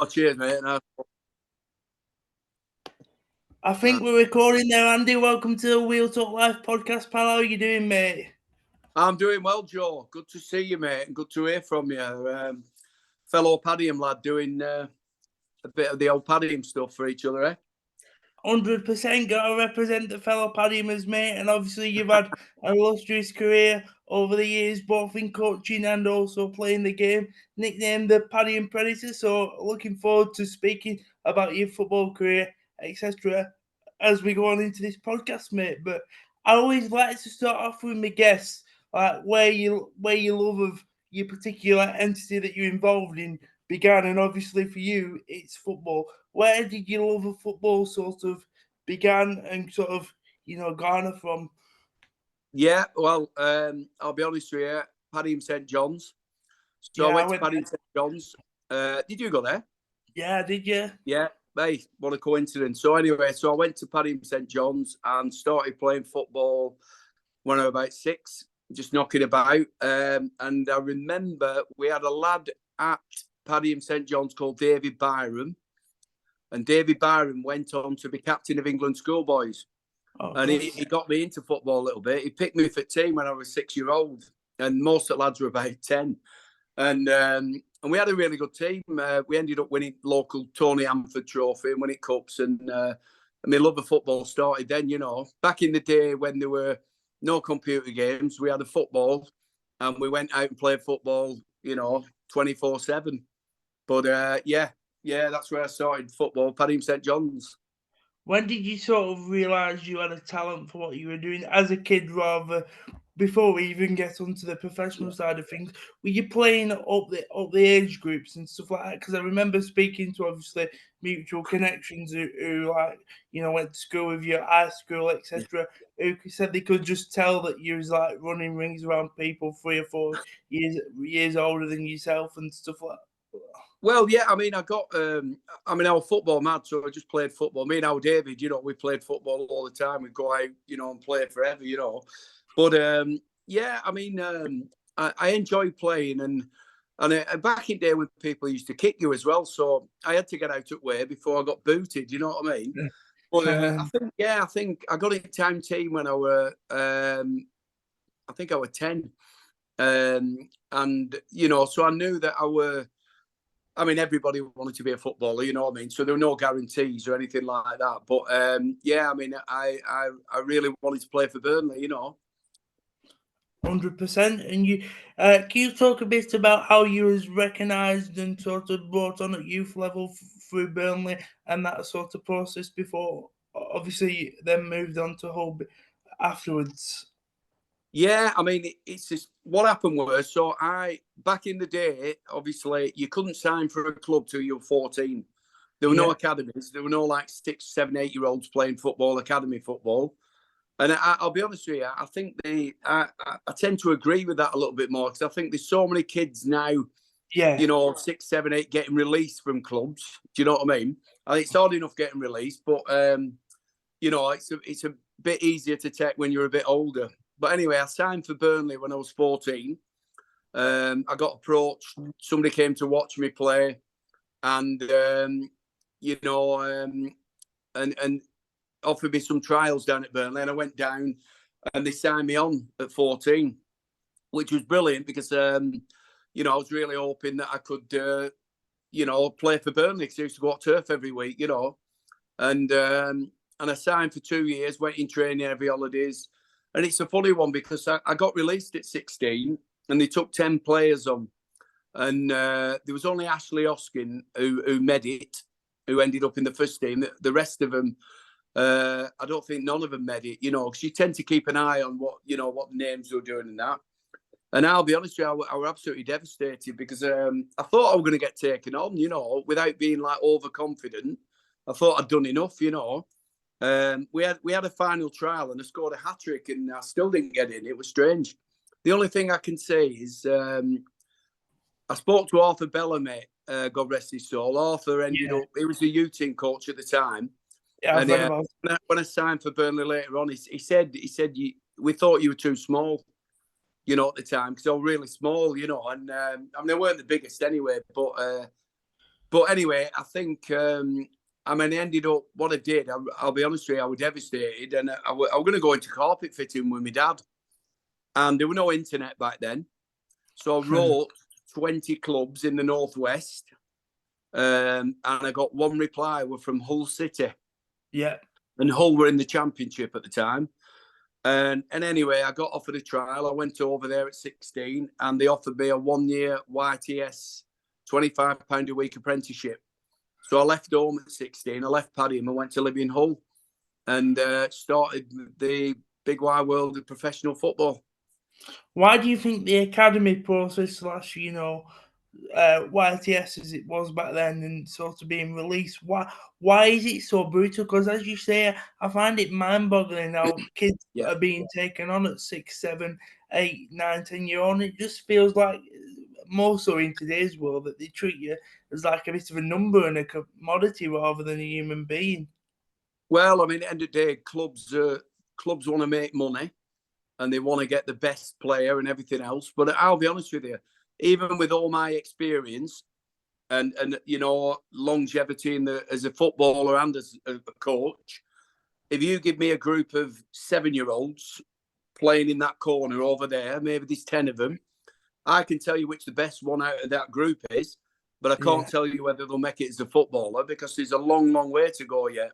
Oh, cheers, mate. I think we're recording there, Andy. Welcome to the Wheel Talk Life podcast, pal. How are you doing, mate? I'm doing well, Joe. Good to see you, mate, and good to hear from you. Fellow Padiham lad doing a bit of the old Padiham stuff for each other, eh? 100% got to represent the fellow Padihams, mate. And obviously, you've had an illustrious career over the years, both in coaching and also playing the game. Nicknamed the Padiham Predator. So, looking forward to speaking about your football career, etc., as we go on into this podcast, mate. But I always like to start off with my guests, like where your love of your particular entity that you're involved in began, and obviously for you, it's football. Where did your love of football sort of began and sort of, garner from? Yeah, well, I'll be honest with you, Padiham St John's. So I Yeah, went to Padiham St John's. Did you go there? Yeah, did you? Yeah, hey, what a coincidence. So anyway, I went to Padiham St John's and started playing football when I was about 6, just knocking about. And I remember we had a lad at Padiham St John's called David Byram. And David Byram went on to be captain of England schoolboys. Oh, And he got me into football a little bit. He picked me for team when I was 6-year-old. And most of the lads were about 10. And we had a really good team. We ended up winning local Tony Amford Trophy and winning cups. And my love of football started then, Back in the day when there were no computer games, we had a football. And we went out and played football, 24/7. But yeah, that's where I started football, Padiham St John's. When did you sort of realise you had a talent for what you were doing as a kid, rather before we even get onto the professional side of things? Were you playing up the age groups and stuff like that? Because I remember speaking to obviously mutual connections who went to school with you, high school, etc. Who said they could just tell that you was like running rings around people 3 or 4 years older than yourself and stuff like that. Well, yeah, I mean, I was football mad, so I just played football. Me and our David, we played football all the time. We'd go out, and play forever, But, yeah, I mean, I enjoy playing. And back in the day when people used to kick you as well, so I had to get out of way before I got booted, you know what I mean? Yeah. But I think I got in time team when I was 10. And, so I knew that everybody wanted to be a footballer, you know what I mean? So there were no guarantees or anything like that. But yeah, I mean, I really wanted to play for Burnley, 100%. And can you talk a bit about how you was recognised and sort of brought on at youth level through Burnley and that sort of process before, obviously, then moved on to Hull afterwards? Yeah, I mean, it's just what happened was, back in the day, obviously, you couldn't sign for a club till you were 14. There were no academies. There were no like 6, 7, 8-year-olds playing football, academy football. And I'll be honest with you, I think I tend to agree with that a little bit more because I think there's so many kids now, 6, 7, 8 getting released from clubs. Do you know what I mean? I think it's hard enough getting released, but it's a bit easier to take when you're a bit older. But anyway, I signed for Burnley when I was 14. I got approached. Somebody came to watch me play, and and offered me some trials down at Burnley. And I went down, and they signed me on at 14, which was brilliant because I was really hoping that I could play for Burnley because I used to go to turf every week, and I signed for 2 years, went in training every holidays. And it's a funny one because I got released at 16 and they took 10 players on. And there was only Ashley Oskin who made it, who ended up in the first team. The rest of them, I don't think none of them made it, because you tend to keep an eye on what names they were doing and that. And I'll be honest with you, I was absolutely devastated because I thought I was going to get taken on, without being like overconfident. I thought I'd done enough, We had a final trial and I scored a hat-trick and I still didn't get in. It was strange. The only thing I can say is I spoke to Arthur Bellamy, God rest his soul. Arthur ended up, he was the youth team coach at the time. Yeah, and when I signed for Burnley later on, he said, we thought you were too small, at the time, because I was really small, and I weren't the biggest anyway, but But anyway, I think, I mean, I ended up, what I did, I'll be honest with you, I was devastated. And I was going to go into carpet fitting with my dad. And there was no internet back then. So I wrote 20 clubs in the Northwest. And I got one reply, were from Hull City. Yeah. And Hull were in the Championship at the time. And anyway, I got offered a trial. I went over there at 16 and they offered me a 1-year YTS, £25 a week apprenticeship. So I left home at 16. I left Paddy and I went to live in Hull and started the big wide world of professional football. Why do you think the academy process / YTS as it was back then and sort of being released, why is it so brutal? Because as you say, I find it mind-boggling how kids are being taken on at 6, 7, 8, 9, 10-year-old. It just feels like more so in today's world that they treat you as like a bit of a number and a commodity rather than a human being. Well, I mean, at the end of the day, clubs want to make money and they want to get the best player and everything else. But I'll be honest with you, even with all my experience and you know, longevity as a footballer and as a coach, if you give me a group of 7-year-olds playing in that corner over there, maybe there's 10 of them, I can tell you which the best one out of that group is, but I can't tell you whether they'll make it as a footballer because there's a long, long way to go yet.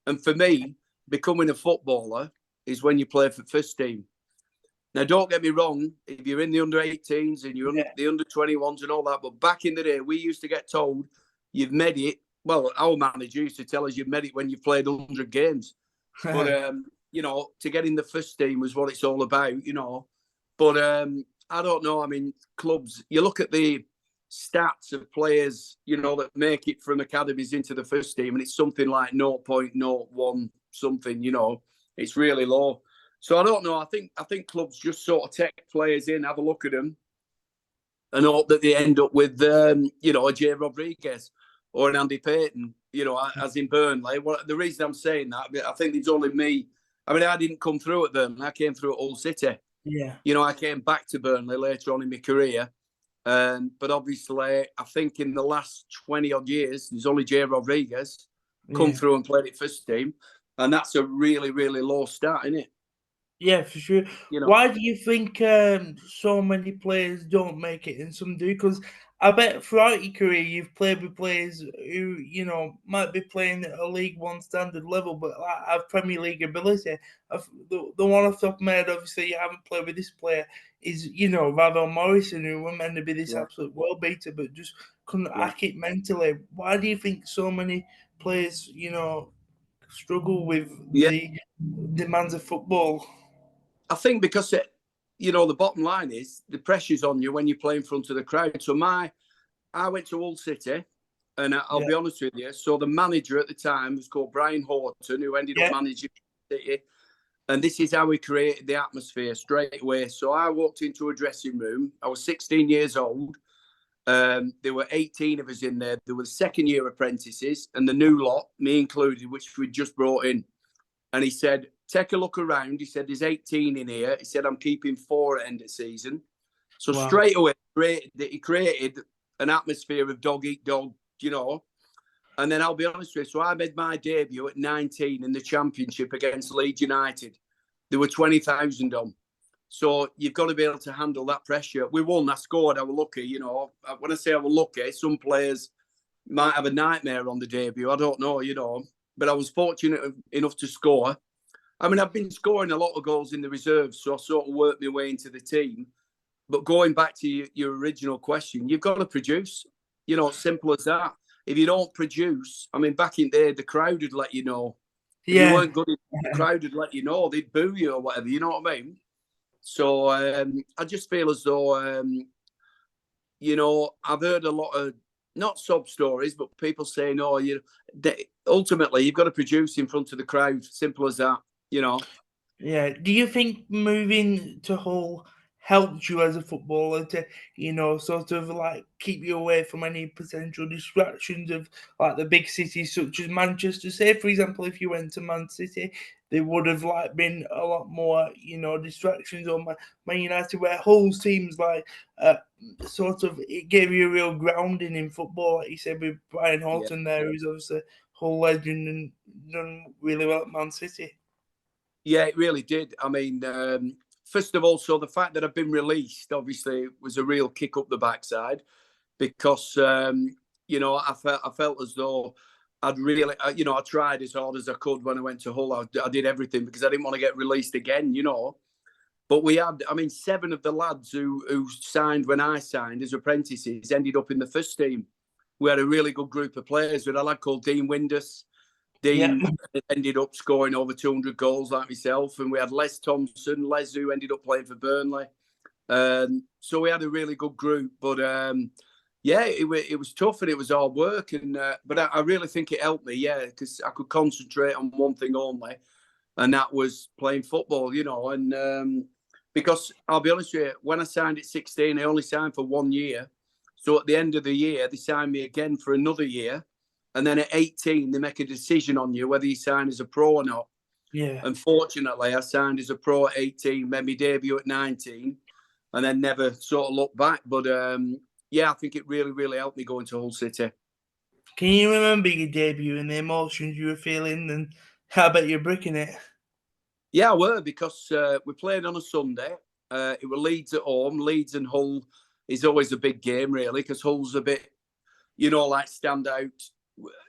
And for me, becoming a footballer is when you play for first team. Now, don't get me wrong, if you're in the under-18s and you're the under-21s and all that, but back in the day, we used to get told you've made it. Well, our manager used to tell us you've made it when you've played 100 games. But, you know, to get in the first team was what it's all about, you know. But I don't know. I mean, clubs, you look at the stats of players, you know, that make it from academies into the first team, and it's something like 0.01 something, you know. It's really low. So I don't know. I think clubs just sort of take players in, have a look at them, and hope that they end up with, you know, a Jay Rodriguez or an Andy Payton, you know, as in Burnley. Well, the reason I'm saying that, I think it's only me. I mean, I didn't come through at Burnley. I came through at Hull City. Yeah. You know, I came back to Burnley later on in my career. But obviously, I think in the last 20-odd years, there's only Jay Rodriguez come through and played it first team. And that's a really, really low start, isn't it? Yeah, for sure. You know, why do you think so many players don't make it and some do? Because I bet throughout your career you've played with players who, you know, might be playing at a League One standard level, but like, have Premier League ability. The one off the top of my head, obviously, you haven't played with this player is, you know, Ravel Morrison, who were meant to be this absolute world beater, but just couldn't hack it mentally. Why do you think so many players, you know, struggle with the demands of football? I think because you know, the bottom line is the pressure's on you when you play in front of the crowd. So I went to Hull City, and I'll be honest with you. So the manager at the time was called Brian Horton, who ended up managing City. And this is how he created the atmosphere straight away. So I walked into a dressing room. I was 16 years old. There were 18 of us in there. There were second-year apprentices and the new lot, me included, which we'd just brought in. And he said, take a look around. He said, there's 18 in here. He said, I'm keeping 4 at end of season. So straight away, he created an atmosphere of dog eat dog, you know. And then I'll be honest with you. So I made my debut at 19 in the Championship against Leeds United. There were 20,000 on. So you've got to be able to handle that pressure. We won. I scored. I was lucky, you know. When I say I was lucky, some players might have a nightmare on the debut. I don't know, you know. But I was fortunate enough to score. I mean, I've been scoring a lot of goals in the reserves, so I sort of worked my way into the team. But going back to your original question, you've got to produce. You know, simple as that. If you don't produce, I mean, back in there, the crowd would let you know. If you weren't good, the crowd would let you know. They'd boo you or whatever, you know what I mean? So I just feel as though, you know, I've heard a lot of, not sob stories, but people saying, oh, ultimately, you've got to produce in front of the crowd. Simple as that, you know. Yeah. Do you think moving to Hull helped you as a footballer to, sort of like keep you away from any potential distractions of like the big cities such as Manchester? Say, for example, if you went to Man City, there would have like been a lot more, distractions on Man United, where Hull seems like sort of it gave you a real grounding in football, like you said with Brian Yeah. Horton there, who's obviously Hull legend and done really well at Man City. Yeah, it really did. I mean, first of all, so the fact that I've been released obviously was a real kick up the backside because I felt as though I'd really I tried as hard as I could when I went to Hull. I did everything because I didn't want to get released again. But we had, I mean, 7 of the lads who signed when I signed as apprentices ended up in the first team. We had a really good group of players. We had a lad called Dean Windus. Yeah. Dean ended up scoring over 200 goals like myself. And we had Les Thompson, who ended up playing for Burnley. So we had a really good group. But yeah, it was tough and it was hard work. But I really think it helped me, yeah, because I could concentrate on one thing only. And that was playing football, And because I'll be honest with you, when I signed at 16, I only signed for 1 year. So at the end of the year, they signed me again for another year. And then at 18, they make a decision on you whether you sign as a pro or not. Yeah. Unfortunately, I signed as a pro at 18, made my debut at 19, and then never sort of looked back. But yeah, I think it really, really helped me going to Hull City. Can you remember your debut and the emotions you were feeling? And how about you bricking it? Yeah, I were because we played on a Sunday. It were Leeds at home. Leeds and Hull is always a big game, really, because Hull's a bit, like stand out.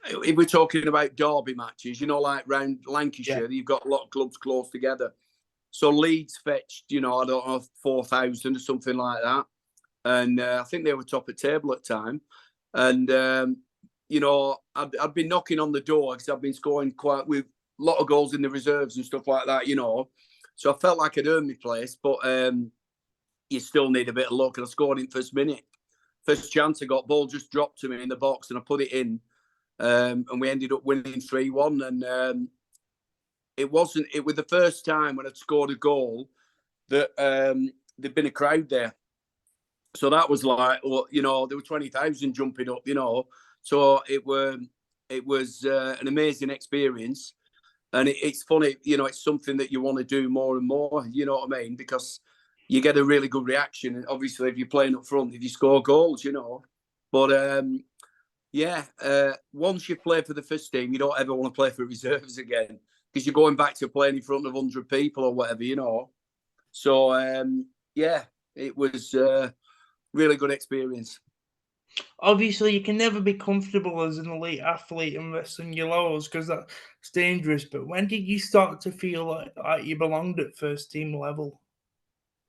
If we're talking about derby matches, like round Lancashire, you've got a lot of clubs close together. So Leeds fetched, I don't know, 4,000 or something like that. And I think they were top of table at the time. And, I'd been knocking on the door because I've been scoring quite with a lot of goals in the reserves and stuff like that, So I felt like I'd earned my place, but you still need a bit of luck. And I scored in first minute. First chance I got, ball just dropped to me in the box and I put it in. And we ended up winning 3-1. And it was the first time when I'd scored a goal that there'd been a crowd there. So that was like, there were 20,000 jumping up, So it was an amazing experience. And it's funny, it's something that you want to do more and more, you know what I mean? Because you get a really good reaction. And obviously, if you're playing up front, if you score goals, But once you play for the first team, you don't ever want to play for reserves again because you're going back to playing in front of 100 people or whatever, So, it was really good experience. Obviously, you can never be comfortable as an elite athlete and resting your laurels because that's dangerous. But when did you start to feel like you belonged at first team level?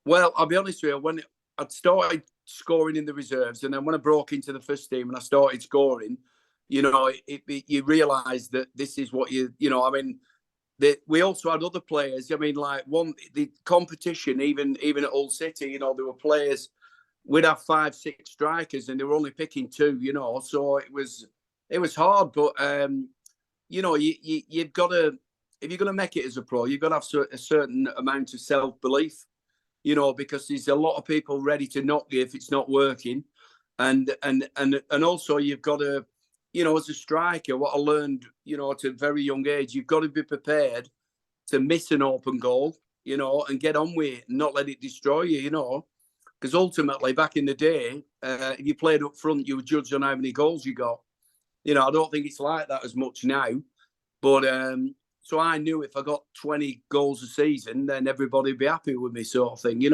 Well, I'll be honest with you, when I'd started scoring in the reserves and then when I broke into the first team and I started scoring, you realise that this is what we also had other players. I mean, like the competition, even at Hull City, there were players. We'd have 5, 6 strikers, and they were only picking 2. So it was hard. But you've got to, if you're going to make it as a pro, you've got to have a certain amount of self belief. Because there's a lot of people ready to knock you if it's not working, and also you've got to. As a striker, what I learned, at a very young age, you've got to be prepared to miss an open goal, and get on with it and not let it destroy you, Because ultimately, back in the day, if you played up front, you were judged on how many goals you got. I don't think it's like that as much now. But so I knew if I got 20 goals a season, then everybody would be happy with me, sort of thing,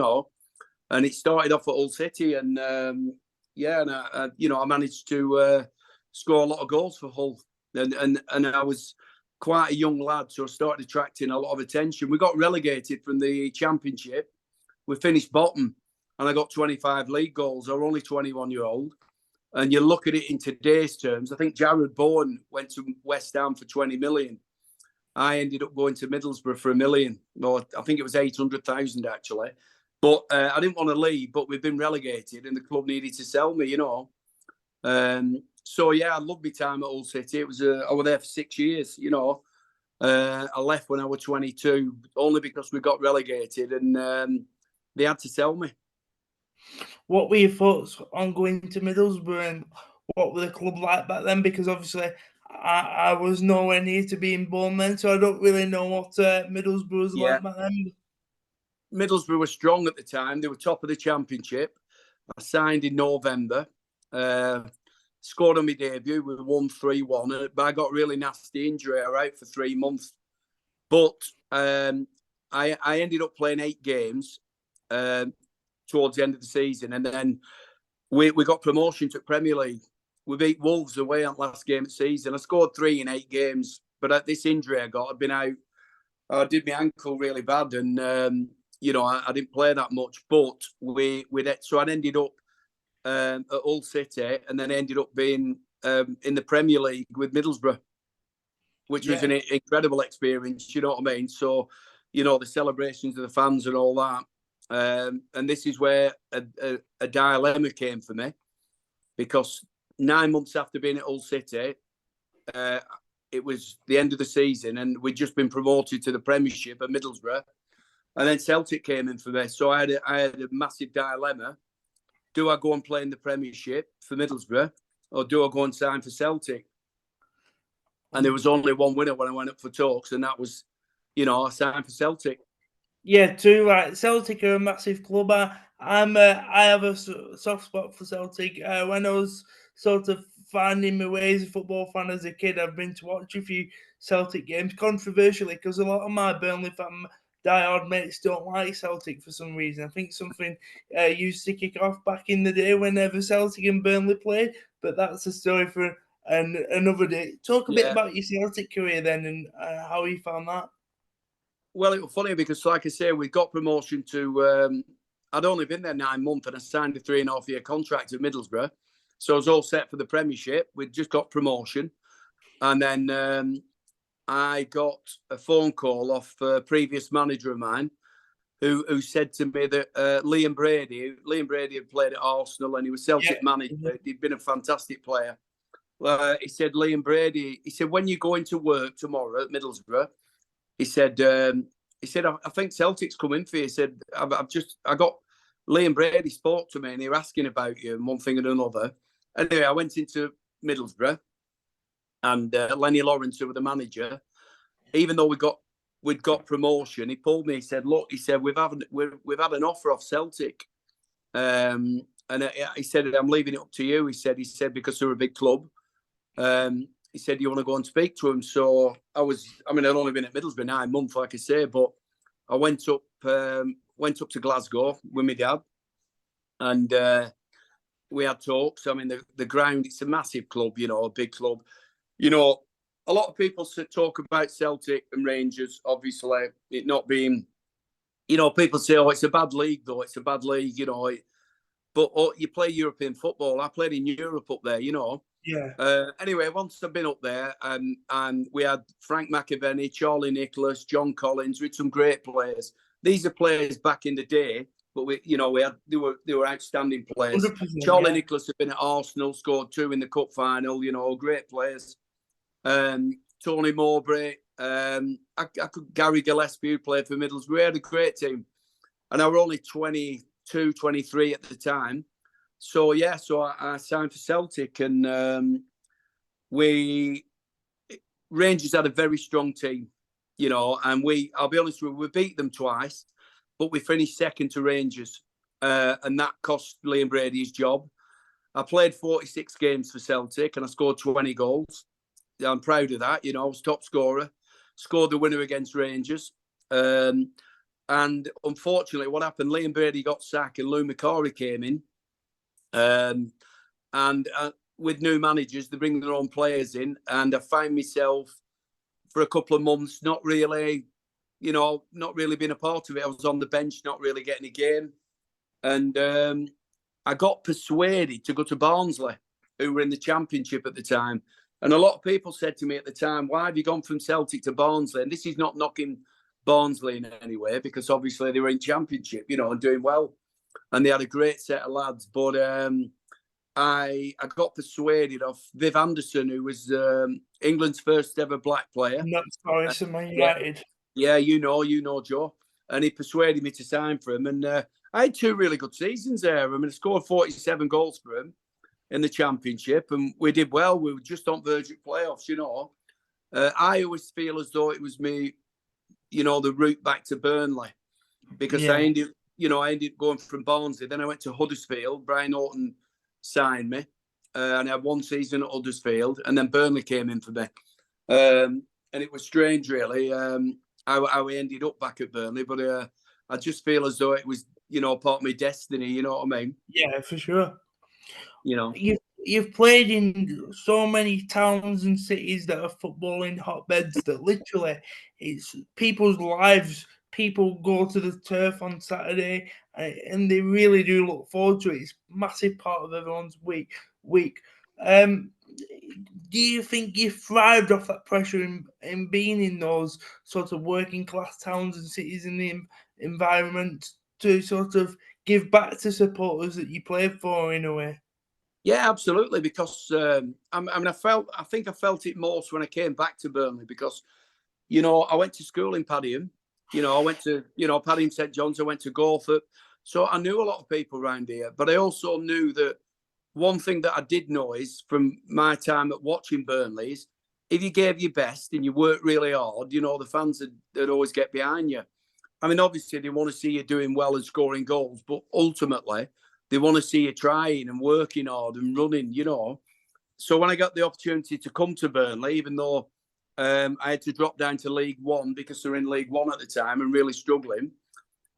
And it started off at Hull City, and I managed to score a lot of goals for Hull, and I was quite a young lad, so I started attracting a lot of attention. We got relegated from the Championship. We finished bottom, and I got 25 league goals. I was only 21-year-old, and you look at it in today's terms. I think Jared Bowen went to West Ham for 20 million. I ended up going to Middlesbrough for $1 million. Or I think it was 800,000 actually. But I didn't want to leave. But we've been relegated, and the club needed to sell me. So yeah, I loved my time at Hull City. It was I was there for 6 years. I left when I was 22, only because we got relegated, and they had to sell me. What were your thoughts on going to Middlesbrough, and what were the club like back then? Because obviously I was nowhere near to being born then, so I don't really know what Middlesbrough was Yeah, like back then. Middlesbrough were strong at the time. They were top of the Championship. I signed in November. Scored on my debut. We won 3-1. But I got a really nasty injury. I was out for 3 months. But I ended up playing 8 games towards the end of the season. And then we got promotion to Premier League. We beat Wolves away on last game of the season. I scored 3 in 8 games. But at this injury I got, I'd been out. I did my ankle really bad. And, I didn't play that much. But so I ended up at Hull City, and then ended up being in the Premier League with Middlesbrough, which was an incredible experience. You know what I mean? So, the celebrations of the fans and all that. And this is where a dilemma came for me, because 9 months after being at Hull City, it was the end of the season, and we'd just been promoted to the Premiership at Middlesbrough, and then Celtic came in for me. So I had a massive dilemma. Do I go and play in the Premiership for Middlesbrough, or do I go and sign for Celtic? And there was only one winner when I went up for talks, and that was, I signed for Celtic. Yeah, too right. Celtic are a massive club. I have a soft spot for Celtic. When I was sort of finding my way as a football fan as a kid, I've been to watch a few Celtic games, controversially, because a lot of my Burnley fan diehard mates don't like Celtic for some reason. I think something used to kick off back in the day whenever Celtic and Burnley played, but that's a story for another day. Talk a bit about your Celtic career then, and how you found that. Well, it was funny because, like I say, we got promotion to. I'd only been there 9 months, and I signed a 3.5-year contract at Middlesbrough, so I was all set for the Premiership. We'd just got promotion, and then I got a phone call off a previous manager of mine, who said to me that Liam Brady had played at Arsenal, and he was Celtic manager. He'd been a fantastic player. He said, Liam Brady. He said, when you go into work tomorrow at Middlesbrough. He said, I think Celtic's coming for you. He said, I got Liam Brady spoke to me, and they were asking about you and one thing and another. Anyway, I went into Middlesbrough, and Lenny Lawrence, who was the manager, even though we'd got promotion, he pulled me. He said, look, we've had an offer off Celtic. And he said, I'm leaving it up to you. He said, because they're a big club. He said, you want to go and speak to him? So I'd only been at Middlesbrough 9 months, like I say, but I went up to Glasgow with my dad, and we had talks. I mean, the ground, it's a massive club, a big club. A lot of people talk about Celtic and Rangers, obviously, it not being, people say, oh, it's a bad league, though. It's a bad league, but you play European football. I played in Europe up there, Yeah. Anyway, once I've been up there, and we had Frank McAvenny, Charlie Nicholas, John Collins, with some great players. These are players back in the day, but they were outstanding players. Charlie Nicholas had been at Arsenal, scored 2 in the cup final. Great players. Tony Mowbray, Gary Gillespie, who played for Middlesbrough. We had a great team, and I were only 22, 23 at the time. So I signed for Celtic, and Rangers had a very strong team, and I'll be honest with you, we beat them twice, but we finished second to Rangers, and that cost Liam Brady his job. I played 46 games for Celtic, and I scored 20 goals. I'm proud of that. I was top scorer, scored the winner against Rangers. And unfortunately, what happened, Liam Brady got sacked, and Lou McCarry came in. And with new managers, they bring their own players in, and I find myself for a couple of months not really being a part of it. I was on the bench, not really getting a game, and I got persuaded to go to Barnsley, who were in the Championship at the time. And a lot of people said to me at the time, why have you gone from Celtic to Barnsley? And this is not knocking Barnsley in any way, because obviously they were in Championship, and doing well. And they had a great set of lads. But I got persuaded of Viv Anderson, who was England's first ever black player. That's Forest and Man United. Yeah, you know, Joe. And he persuaded me to sign for him. And I had 2 really good seasons there. I mean, I scored 47 goals for him in the Championship, and we did well. We were just on verge of playoffs, you know. I always feel as though it was me, you know, the route back to Burnley, because Yeah. I ended going from Barnsley. Then I went to Huddersfield. Brian Norton signed me, and I had 1 season at Huddersfield, and then Burnley came in for me. And it was strange, really, how we ended up back at Burnley. But I just feel as though it was, you know, part of my destiny. You know what I mean? Yeah, for sure. You know. You've played in so many towns and cities that are footballing hotbeds that literally it's people's lives. People go to the turf on Saturday and they really do look forward to it. It's a massive part of everyone's week. Do you think you thrived off that pressure in being in those sort of working class towns and cities in the environment to sort of give back to supporters that you played for in a way? Yeah, absolutely. Because I think I felt it most when I came back to Burnley, because, you know, I went to school in Paddington. You know, I went to, you know, Paddington St John's. I went to Gorthop, so I knew a lot of people around here. But I also knew that one thing that I did know is from my time at watching Burnley is if you gave your best and you worked really hard, you know, the fans would always get behind you. I mean, obviously they want to see you doing well and scoring goals, but ultimately they want to see you trying and working hard and running, you know. So when I got the opportunity to come to Burnley, even though I had to drop down to League One because they're in League One at the time and really struggling,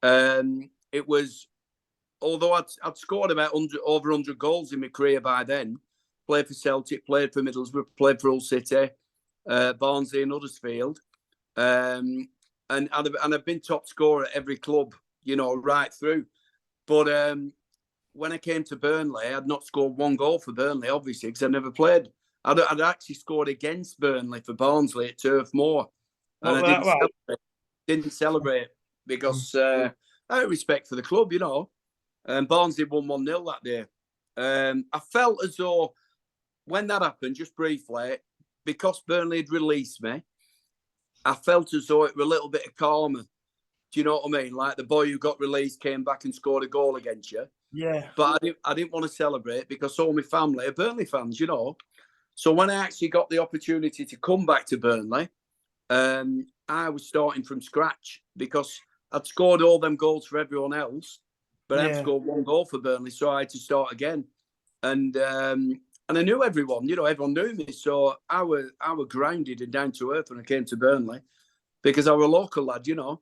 it was, although I'd scored about over 100 goals in my career by then, played for Celtic, played for Middlesbrough, played for Hull City, Barnsley and Huddersfield. And I've been top scorer at every club, you know, right through. But when I came to Burnley, I'd not scored 1 goal for Burnley, obviously, because I'd never played. I'd actually scored against Burnley for Barnsley at Turf Moor, and Not I that right. didn't celebrate because I had respect for the club, you know. And Barnsley won 1-0 that day. I felt as though when that happened, just briefly, because Burnley had released me, I felt as though it was a little bit of karma. Do you know what I mean? Like the boy who got released came back and scored a goal against you. Yeah. But I didn't want to celebrate because all my family are Burnley fans, you know. So when I actually got the opportunity to come back to Burnley, I was starting from scratch because I'd scored all them goals for everyone else, but I hadn't scored 1 goal for Burnley, so I had to start again. And I knew everyone, you know, everyone knew me, so I was grounded and down to earth when I came to Burnley because I was a local lad, you know.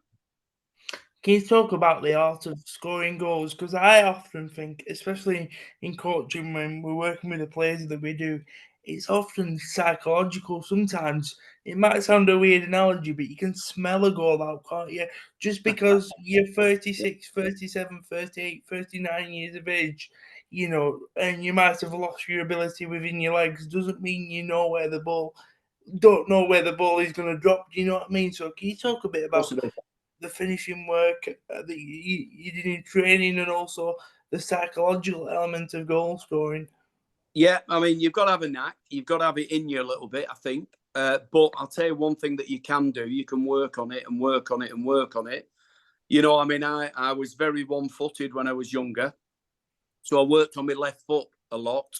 Can you talk about the art of scoring goals? Because I often think, especially in coaching, when we're working with the players that we do, it's often psychological. Sometimes it might sound a weird analogy, but you can smell a goal out, can't you? Just because you're 36, 37, 38, 39 years of age, you know, and you might have lost your ability within your legs, doesn't mean you know where the ball, don't know where the ball is going to drop. Do you know what I mean? So can you talk a bit about the finishing work that you did in training and also the psychological element of goal scoring? Yeah, I mean, you've got to have a knack. You've got to have it in you a little bit, I think. But I'll tell you one thing that you can do. You can work on it and work on it and work on it. You know, I mean, I was very one-footed when I was younger. So I worked on my left foot a lot.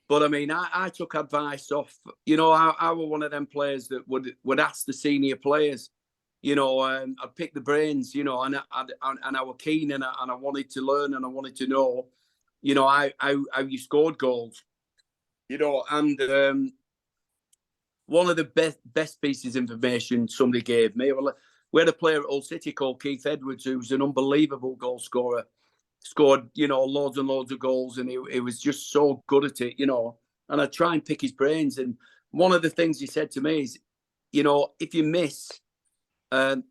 But I mean, I took advice off, you know, I was one of them players that would ask the senior players, you know, I'd pick the brains, you know, and I was keen and I wanted to learn and I wanted to know, you know, how you scored goals, you know. And one of the best pieces of information somebody gave me, well, we had a player at Hull City called Keith Edwards, who was an unbelievable goal scorer, scored, you know, loads and loads of goals, and he was just so good at it, you know. And I try and pick his brains. And one of the things he said to me is, you know, if you miss,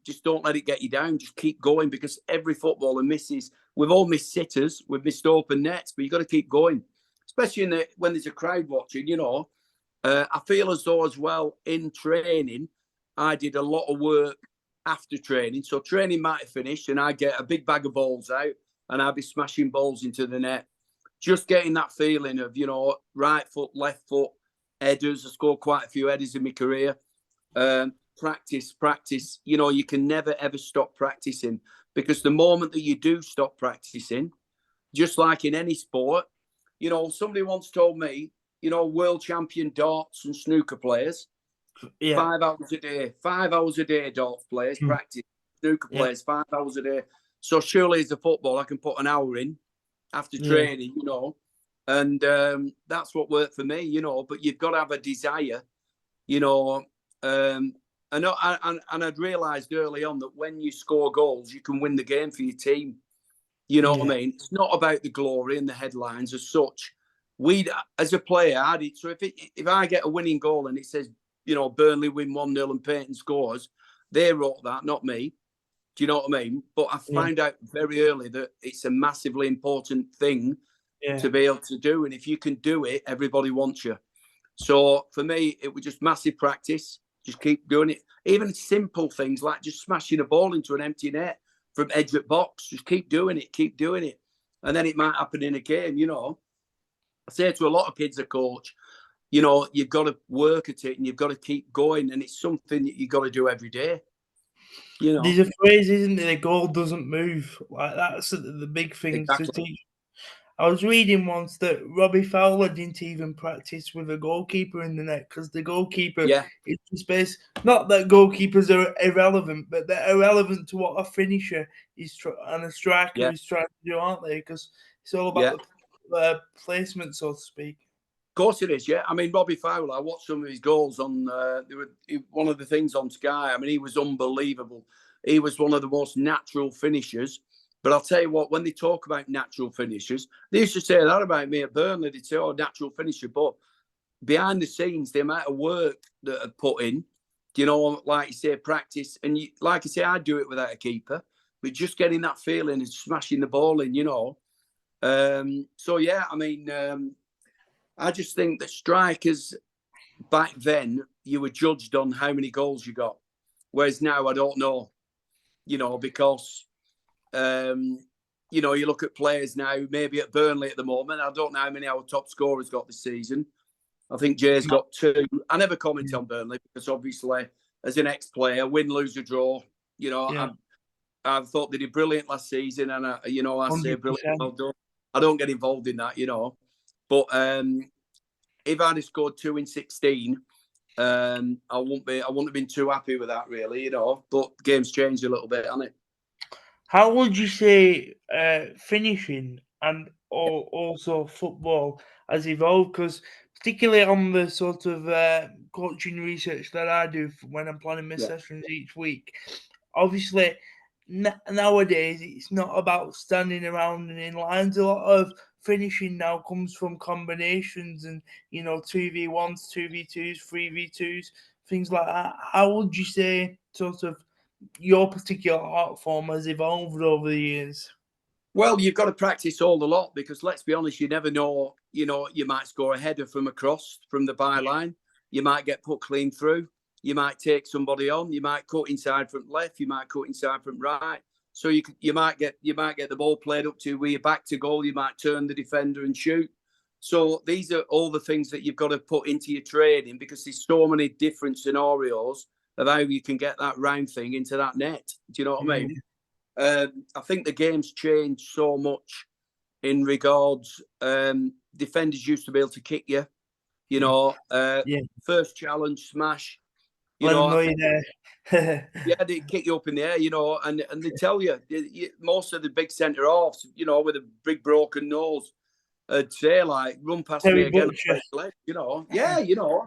just don't let it get you down. Just keep going, because every footballer misses. We've all missed sitters, we've missed open nets, but you've got to keep going, especially when there's a crowd watching, you know. I feel as though as well in training, I did a lot of work after training. So training might have finished and I get a big bag of balls out and I'd be smashing balls into the net. Just getting that feeling of, you know, right foot, left foot, headers. I scored quite a few headers in my career. practice. You know, you can never, ever stop practicing, because the moment that you do stop practicing, just like in any sport, you know, somebody once told me, you know, world champion darts and snooker players, Yeah. 5 hours a day, darts players practice, snooker Yeah. players, 5 hours a day. So surely as a football, I can put an hour in after training, you know, and that's what worked for me, you know. But you've got to have a desire, you know. And I'd realised early on that when you score goals, you can win the game for your team. You know what I mean? It's not about the glory and the headlines as such. As a player, so if I get a winning goal and it says, you know, Burnley win 1-0 and Payton scores, they wrote that, not me. Do you know what I mean? But I found out very early that it's a massively important thing to be able to do. And if you can do it, everybody wants you. So for me, it was just massive practice. Just keep doing it. Even simple things like just smashing a ball into an empty net from edge at box. Just keep doing it. And then it might happen in a game, you know. I say to a lot of kids I coach, you know, you've got to work at it and you've got to keep going. And it's something that you've got to do every day. You know, there's a phrase, isn't there? The goal doesn't move. Like, that's the big thing to teach. I was reading once that Robbie Fowler didn't even practice with a goalkeeper in the net, because the goalkeeper is just based. Not that goalkeepers are irrelevant, but they're irrelevant to what a finisher is and a striker is trying to do, aren't they? Because it's all about the placement, so to speak. Of course it is, yeah. I mean, Robbie Fowler, I watched some of his goals on one of the things on Sky. I mean, he was unbelievable. He was one of the most natural finishers. But I'll tell you what, when they talk about natural finishers, they used to say that about me at Burnley. They'd say, oh, natural finisher. But behind the scenes, the amount of work that I'd put in, you know, like you say, practice. And like I say, I'd do it without a keeper. But just getting that feeling and smashing the ball in, you know. So, yeah, I mean, I just think that strikers back then, you were judged on how many goals you got. Whereas now, I don't know, you know, because... you know, you look at players now, maybe at Burnley at the moment. I don't know how many our top scorers got this season. I think Jay's got 2. I never comment on Burnley because obviously, as an ex-player, win, lose, or draw, you know, I thought they did brilliant last season, and you know, I say brilliant, well done. I don't get involved in that, you know, but if I'd have scored 2 in 16, I wouldn't have been too happy with that, really, you know. But the game's changed a little bit, hasn't it? How would you say finishing and also football has evolved? Because particularly on the sort of coaching research that I do when I'm planning my sessions each week, obviously nowadays it's not about standing around and in lines. A lot of finishing now comes from combinations and, you know, 2v1s, 2v2s, 3v2s, things like that. How would you say sort of your particular art form has evolved over the years? Well, you've got to practice all a lot, because let's be honest, you never know. You know, you might score a header from across from the byline. You might get put clean through. You might take somebody on. You might cut inside from left. You might cut inside from right. So you might get the ball played up to where you're back to goal. You might turn the defender and shoot. So these are all the things that you've got to put into your training, because there's so many different scenarios of how you can get that round thing into that net. Do you know what I mean? I think the game's changed so much in regards. Defenders used to be able to kick you, you know. First challenge, smash. You know, they kick you up in the air, you know, and they tell you, most of the big centre halves, you know, with a big broken nose, would say like, "Run past me again," you know. You know.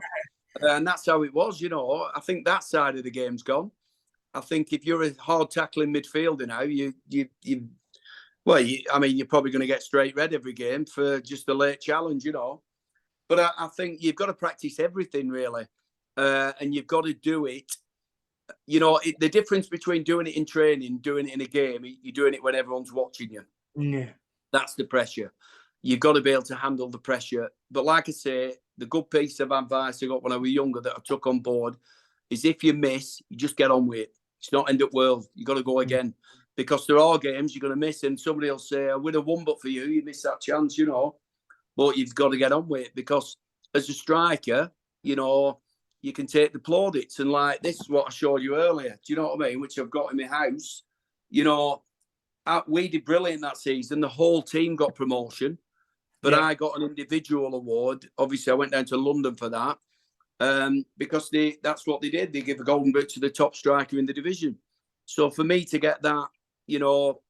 And that's how it was, you know. I think that side of the game's gone. I think if you're a hard tackling midfielder now, I mean, you're probably going to get straight red every game for just a late challenge, you know. But I think you've got to practice everything, really. And you've got to do it. You know, the difference between doing it in training, doing it in a game, you're doing it when everyone's watching you. Yeah. That's the pressure. You've got to be able to handle the pressure. But like I say, the good piece of advice I got when I was younger that I took on board is, if you miss, you just get on with it. It's not end of world. You've got to go again. Because there are games you're going to miss, and somebody will say, I would have won, but for you, you missed that chance, you know. But you've got to get on with it, because as a striker, you know, you can take the plaudits. And like, this is what I showed you earlier. Do you know what I mean? Which I've got in my house. You know, we did brilliant that season. The whole team got promotion, but I got an individual award. Obviously, I went down to London for that because that's what they did. They give a golden boot to the top striker in the division. So for me to get that, you know,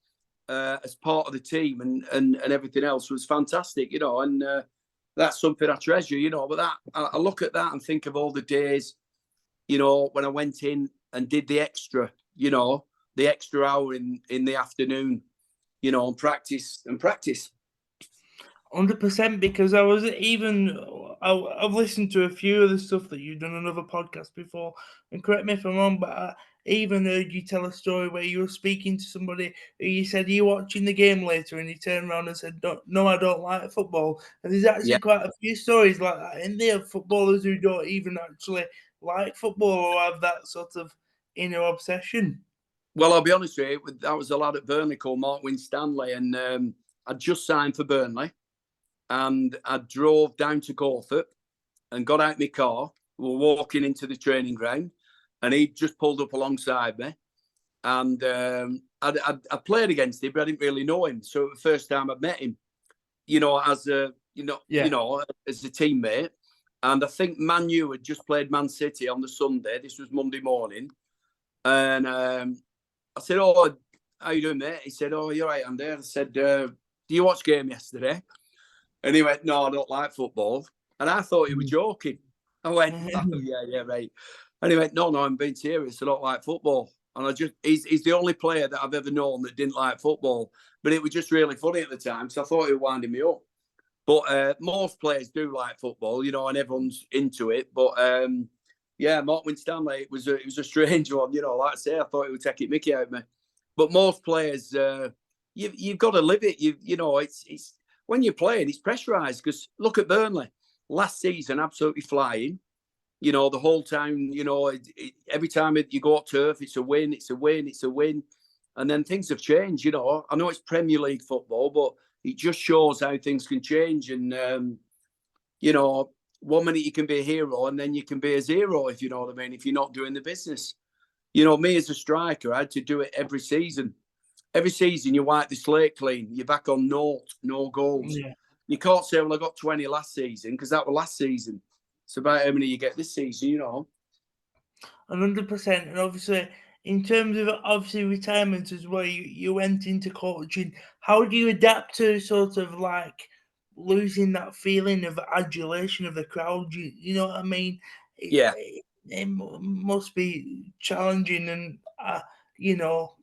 as part of the team and everything else was fantastic, you know, and that's something I treasure, you know. But that I look at that and think of all the days, you know, when I went in and did the extra, you know, the extra hour in the afternoon, you know, and practice. 100%, because I've listened to a few of the stuff that you've done on other podcasts before, and correct me if I'm wrong, but I even heard you tell a story where you were speaking to somebody who you said, "Are you watching the game later?" And he turned around and said, "No, I don't like football." And there's actually Yeah. quite a few stories like that in there of footballers who don't even actually like football or have that sort of inner obsession. Well, I'll be honest with you, that was a lad at Burnley called Mark Winstanley, and I'd just signed for Burnley. And I drove down to Corthop and got out my car. We were walking into the training ground, and he just pulled up alongside me. And I played against him, but I didn't really know him. So the first time I met him, you know, as a as a teammate. And I think Man U had just played Man City on the Sunday. This was Monday morning, and I said, "Oh, how you doing, mate?" He said, "Oh, you're right, I'm there." I said, "Do you watch game yesterday?" And he went, "No, I don't like football." And I thought he was joking. I went, "Oh, yeah, right." And he went, No, I'm being serious. I don't like football. And he's the only player that I've ever known that didn't like football. But it was just really funny at the time. So I thought he was winding me up. But most players do like football, you know, and everyone's into it. But yeah, Mark Winstanley, it was a strange one, you know. Like I say, I thought it would take it Mickey out of me. But most players, you've got to live it. You know, it's when you're playing, it's pressurised. Because look at Burnley last season, absolutely flying. You know, the whole time. You know, every time you go up turf, it's a win, it's a win, it's a win. And then things have changed. You know, I know it's Premier League football, but it just shows how things can change. And you know, 1 minute you can be a hero, and then you can be a zero, if you know what I mean. If you're not doing the business, you know, me as a striker, I had to do it every season. Every season, you wipe the slate clean. You're back on no goals. Yeah. You can't say, "Well, I got 20 last season," because that was last season. It's about how many you get this season, you know. 100%. And obviously, in terms of obviously retirement as well, you went into coaching. How do you adapt to sort of like losing that feeling of adulation of the crowd? You know what I mean? Yeah. It must be challenging, and you know,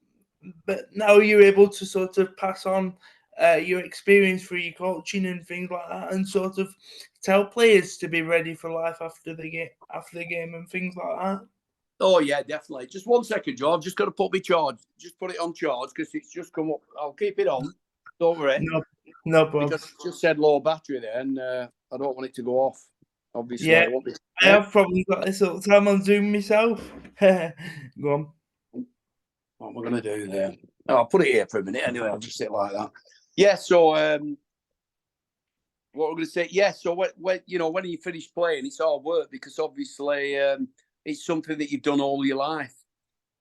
but now you're able to sort of pass on your experience through your coaching and things like that, and sort of tell players to be ready for life after the game and things like that. Oh, yeah, definitely. Just 1 second, Joe. I've just got to put me charge. Just put it on charge because it's just come up. I'll keep it on. Don't worry. No, no problem. Because it just said low battery there, and I don't want it to go off. Obviously, Yeah, I want this. I have probably got this all the time on Zoom myself. Go on. What am I going to do there? Oh, I'll put it here for a minute. Anyway, I'll just sit like that. Yeah. So, what we're going to say? Yeah. So, when you know, when you finish playing, it's hard work because obviously it's something that you've done all your life.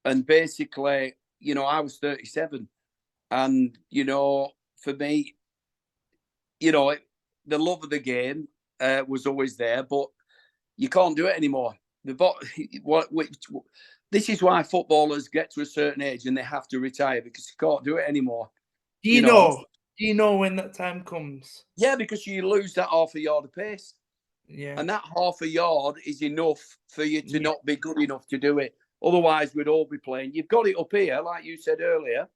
And basically, you know, I was 37, and you know, for me, you know, the love of the game was always there, but you can't do it anymore. This is why footballers get to a certain age and they have to retire because you can't do it anymore. Do You you know, know? Do you know when that time comes? yeah, because you lose that half a yard of pace, Yeah, and that half a yard is enough for you to yeah, not be good enough to do it. Otherwise, we'd all be playing. You've got it up here, like you said earlier,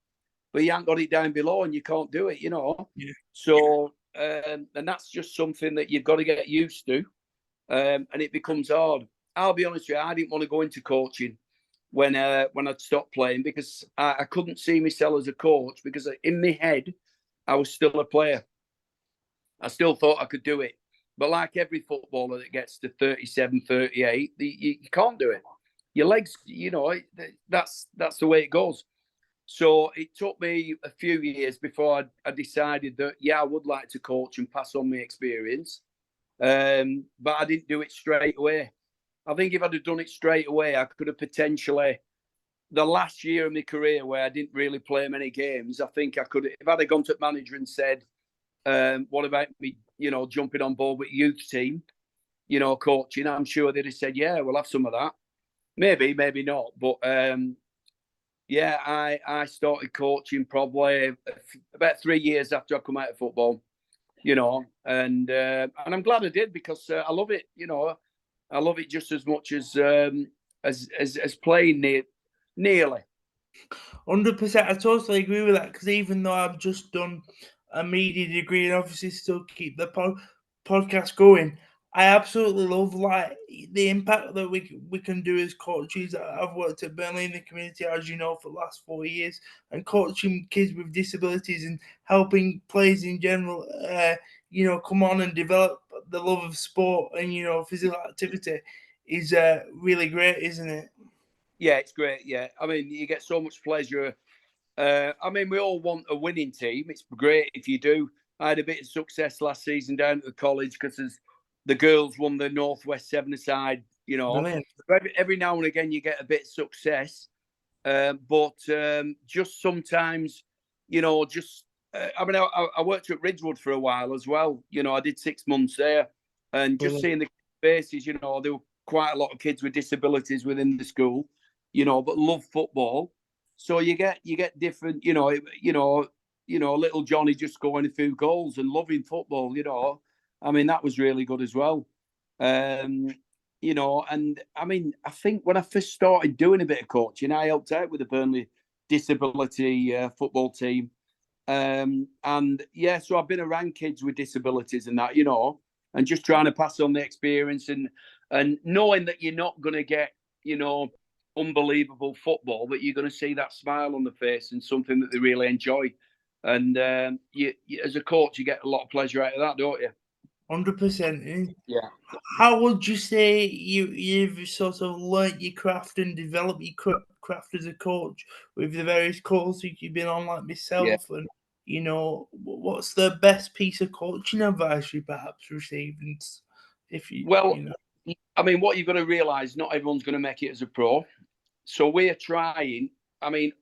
but you haven't got it down below, and you can't do it. You know, yeah. so and that's just something that you've got to get used to, and it becomes hard. I'll be honest with you, I didn't want to go into coaching when I'd stopped playing because I couldn't see myself as a coach because in my head I was still a player. I still thought I could do it. But like every footballer that gets to 37, 38, you can't do it. Your legs, you know, that's the way it goes. So it took me a few years before I decided that, yeah, I would like to coach and pass on my experience. But I didn't do it straight away. I think if I'd have done it straight away, I could have potentially, the last year of my career where I didn't really play many games, I think I could, if I'd have gone to the manager and said, what about me, jumping on board with youth team, coaching, I'm sure they'd have said, yeah, we'll have some of that. Maybe, maybe not. But yeah, I started coaching probably about 3 years after I come out of football, and I'm glad I did because I love it. I love it just as much as playing nearly. 100%. I totally agree with that because even though I've just done a media degree and obviously still keep the podcast going, I absolutely love like the impact that we can do as coaches. I've worked at Burnley in the community, as you know, for the last 4 years, and coaching kids with disabilities and helping players in general, come on and develop the love of sport and physical activity is really great, isn't it? Yeah, it's great. Yeah, I mean, you get so much pleasure. I mean, we all want a winning team. It's great if you do. I had a bit of success last season down at the college because the girls won the Northwest Seven-a-side. Brilliant. Every now and again you get a bit of success, but just sometimes, just. I mean, I worked at Ridgewood for a while as well. I did 6 months there, and just seeing the faces. There were quite a lot of kids with disabilities within the school, but love football. So you get different, little Johnny just scoring a few goals and loving football. I mean, that was really good as well. And I mean, I think when I first started doing a bit of coaching, I helped out with the Burnley disability football team. And yeah, so I've been around kids with disabilities and that, and just trying to pass on the experience and knowing that you're not going to get, unbelievable football, but you're going to see that smile on the face and something that they really enjoy. And you, as a coach, you get a lot of pleasure out of that, don't you? 100%. Yeah. How would you say you've sort of learnt your craft and developed your craft as a coach with the various courses you've been on, like myself? And what's the best piece of coaching advice you perhaps received? And if well, I mean, what you've got to realise, not everyone's going to make it as a pro. So we're trying. I mean,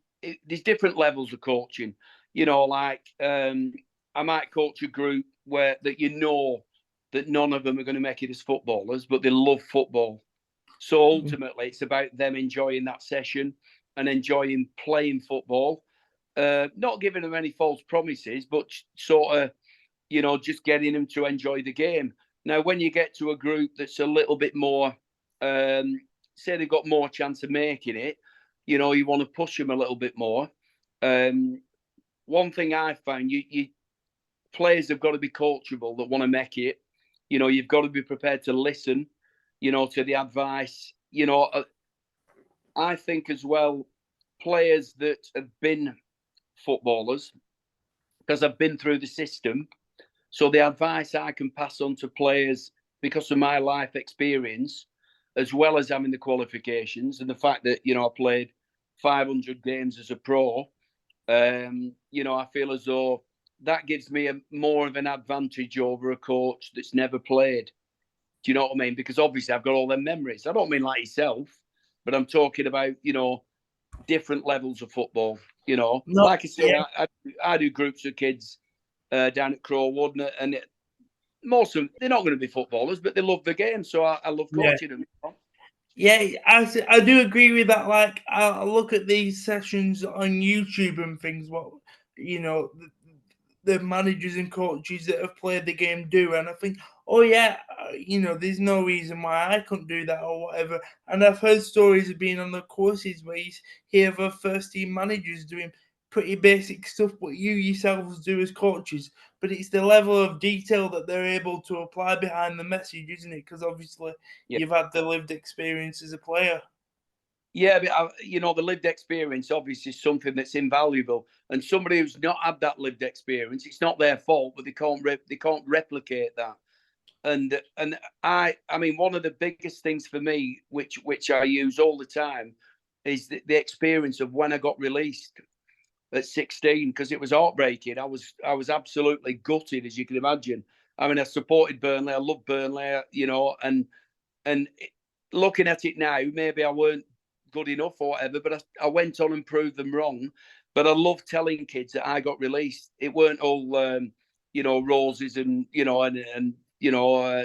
there's different levels of coaching. Like I might coach a group that that none of them are going to make it as footballers, but they love football. So ultimately, it's about them enjoying that session and enjoying playing football. Not giving them any false promises, but sort of, just getting them to enjoy the game. Now, when you get to a group that's a little bit more, say they've got more chance of making it, you want to push them a little bit more. One thing I found, you players have got to be coachable that want to make it. You've got to be prepared to listen, to the advice. I think as well, players that have been footballers, because I've been through the system. So the advice I can pass on to players because of my life experience, as well as having the qualifications and the fact that, I played 500 games as a pro, I feel as though that gives me more of an advantage over a coach that's never played. Do you know what I mean? Because obviously I've got all them memories. I don't mean like yourself, but I'm talking about, different levels of football. Like I say, yeah. I do groups of kids down at Crowwood, and most of them, they're not going to be footballers, but they love the game. So I love coaching them. Yeah, I do agree with that. Like, I look at these sessions on YouTube and things, what, the managers and coaches that have played the game do. And I think, oh, yeah, there's no reason why I couldn't do that or whatever. And I've heard stories of being on the courses where you hear of first team managers doing pretty basic stuff, what you yourselves do as coaches. But it's the level of detail that they're able to apply behind the message, isn't it? Because obviously you've had the lived experience as a player. Yeah, but the lived experience obviously is something that's invaluable. And somebody who's not had that lived experience, it's not their fault, but they can't replicate that. And I mean, one of the biggest things for me, which I use all the time, is the experience of when I got released at 16, because it was heartbreaking. I was absolutely gutted, as you can imagine. I mean, I supported Burnley. I love Burnley, and looking at it now, maybe I weren't good enough or whatever, but I went on and proved them wrong. But I love telling kids that I got released. It weren't all, roses and,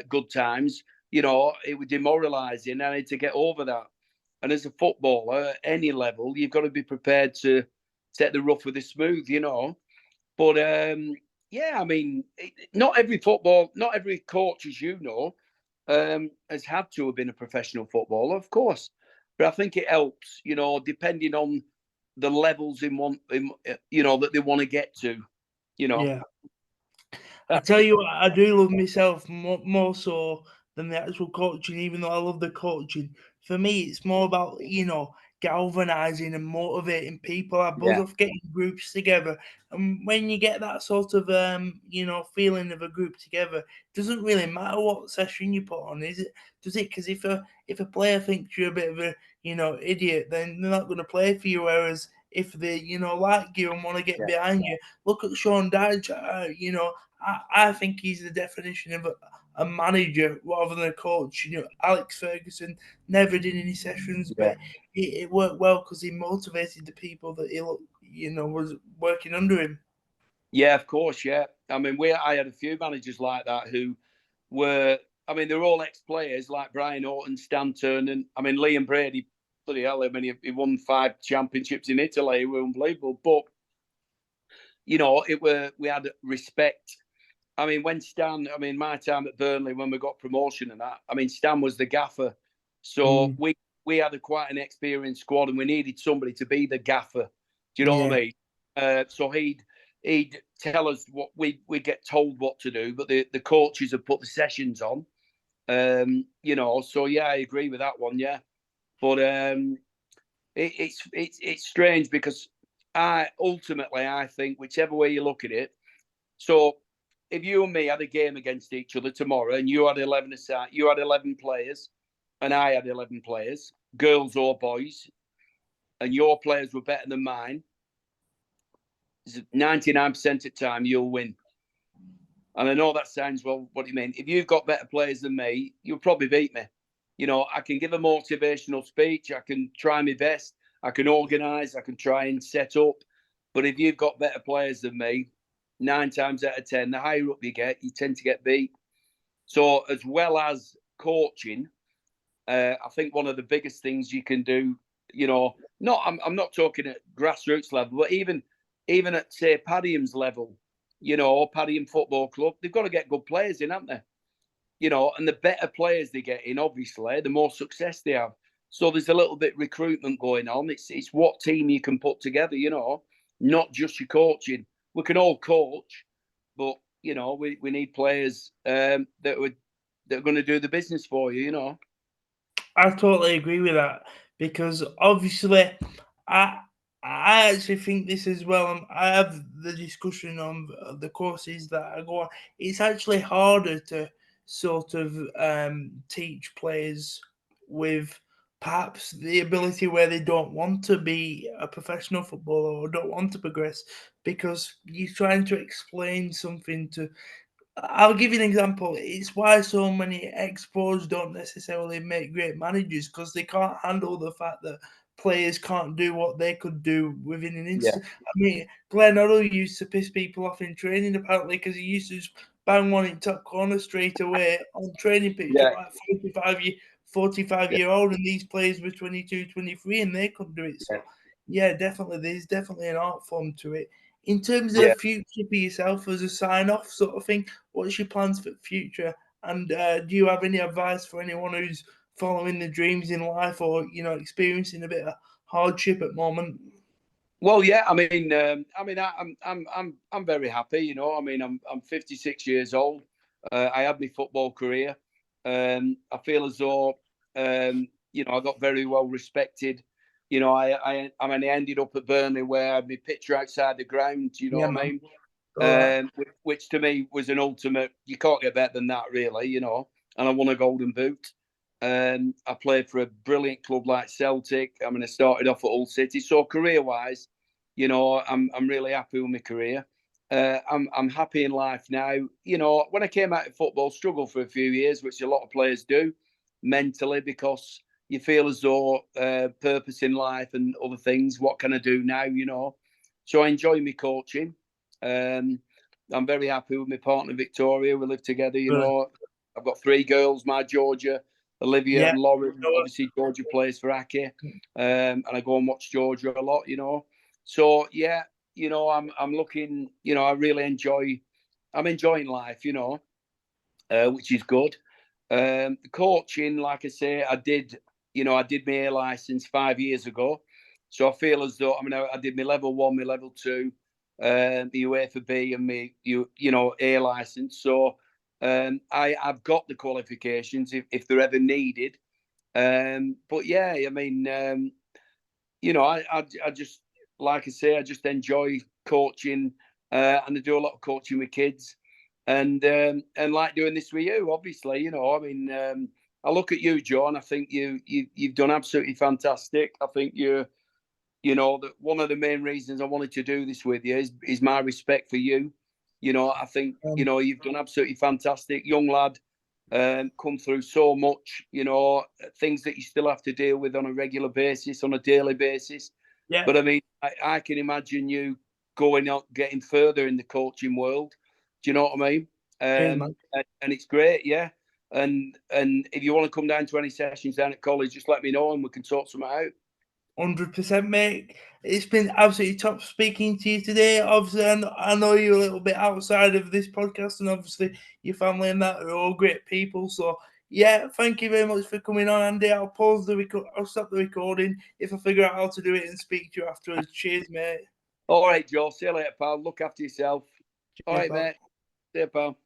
good times. It was demoralising. I had to get over that. And as a footballer, at any level, you've got to be prepared to take the rough with the smooth, But yeah, I mean, not every coach, as you know, has had to have been a professional footballer, of course. But I think it helps, depending on the levels that they want to get to, Yeah. I tell you what, I do love myself more so than the actual coaching, even though I love the coaching. For me, it's more about, galvanizing and motivating people. I buzz Yeah, off getting groups together. And when you get that sort of, feeling of a group together, it doesn't really matter what session you put on, is it? Does it? Because if a player thinks you're a bit of a, idiot, then they're not going to play for you. Whereas if they, like you and want to get yeah, behind you, look at Sean Dyche, I think he's the definition of a manager rather than a coach. Alex Ferguson never did any sessions, yeah. but it worked well because he motivated the people that he, was working under him. Yeah, of course, yeah. I mean, I had a few managers like that who were, I mean, they're all ex-players like Brian Orton, Stan Turner, and I mean, Liam Brady, bloody hell, I mean, he won 5 championships in Italy. It was unbelievable. But, we had respect. I mean, my time at Burnley, when we got promotion and that, I mean, Stan was the gaffer. So we had quite an experienced squad and we needed somebody to be the gaffer. Do you know what I mean? So he'd tell us what we'd get told what to do, but the coaches have put the sessions on. So yeah, I agree with that one, yeah. But it's strange because I think whichever way you look at it, so if you and me had a game against each other tomorrow and you had 11 aside, you had 11 players and I had 11 players, girls or boys, and your players were better than mine, 99% of the time you'll win. And I know that sounds, well, what do you mean? If you've got better players than me, you'll probably beat me. I can give a motivational speech. I can try my best. I can organise. I can try and set up. But if you've got better players than me, 9 times out of 10, the higher up you get, you tend to get beat. So as well as coaching, I think one of the biggest things you can do, I'm not talking at grassroots level, but even at, say, Padihams level, or Padiham Football Club, they've got to get good players in, haven't they? And the better players they get in, obviously, the more success they have. So there's a little bit recruitment going on. It's what team you can put together, not just your coaching. We can all coach, but we need players that are going to do the business for you. I totally agree with that because obviously, I I actually think this as well. I have the discussion on the courses that I go on. It's actually harder to sort of teach players with perhaps the ability where they don't want to be a professional footballer or don't want to progress because you're trying to explain something to. I'll give you an example. It's why so many ex-pros don't necessarily make great managers because they can't handle the fact that players can't do what they could do within an Yeah, instant. I mean, Glenn Hoddle used to piss people off in training apparently because he used to just bang one in top corner straight away on training pitch at yeah, like 45 yeah, year old, and these players were 22, 23, and they couldn't do it. yeah, So yeah, definitely there's definitely an art form to it. In terms yeah. of future for yourself as a sign off sort of thing, what's your plans for the future? And do you have any advice for anyone who's following the dreams in life or experiencing a bit of hardship at the moment? Well, yeah. I'm very happy. I mean, I'm 56 years old. I had my football career. I feel as though, I got very well respected. I mean, I ended up at Burnley where I had my picture outside the ground. You know Yeah, what I man. mean? All right. Which to me was an ultimate. You can't get better than that, really. And I won a Golden Boot. I played for a brilliant club like Celtic. I mean, I started off at Hull City. So career-wise, I'm really happy with my career. I'm happy in life now. When I came out of football, struggled for a few years, which a lot of players do. mentally, because you feel as though purpose in life and other things. What can I do now? You know, so I enjoy my coaching. I'm very happy with my partner Victoria. We live together. You know, I've got 3 girls: my Georgia, Olivia, and Lauren. Obviously, Georgia plays for Aki, and I go and watch Georgia a lot. You know, so yeah, you know, I'm looking. You know, I really enjoy. I'm enjoying life. You know, which is good. Coaching, like I say, I did my A license 5 years ago. So I feel as though, I mean, I did my level 1, my level 2, the UEFA B, and my, A license. So I've got the qualifications if they're ever needed. But yeah, I mean, I just, like I say, I just enjoy coaching, and I do a lot of coaching with kids, and like doing this with you. Obviously, you know, I mean, I look at you, John. I think you've done absolutely fantastic. I think you know, that one of the main reasons I wanted to do this with you is my respect for you. You know, I think you've done absolutely fantastic, young lad. Come through so much, you know, things that you still have to deal with on a regular basis, on a daily basis. Yeah. But I mean, I can imagine you going out, getting further in the coaching world. Do you know what I mean? And it's great, yeah. And if you want to come down to any sessions down at college, just let me know and we can sort something out. 100%, mate. It's been absolutely top speaking to you today. Obviously, I know you're a little bit outside of this podcast, and obviously your family and that are all great people. So, yeah, thank you very much for coming on, Andy. I'll I'll stop the recording if I figure out how to do it and speak to you afterwards. Cheers, mate. All right, Joe. See you later, pal. Look after yourself. All right, pal. mate. See you, pal.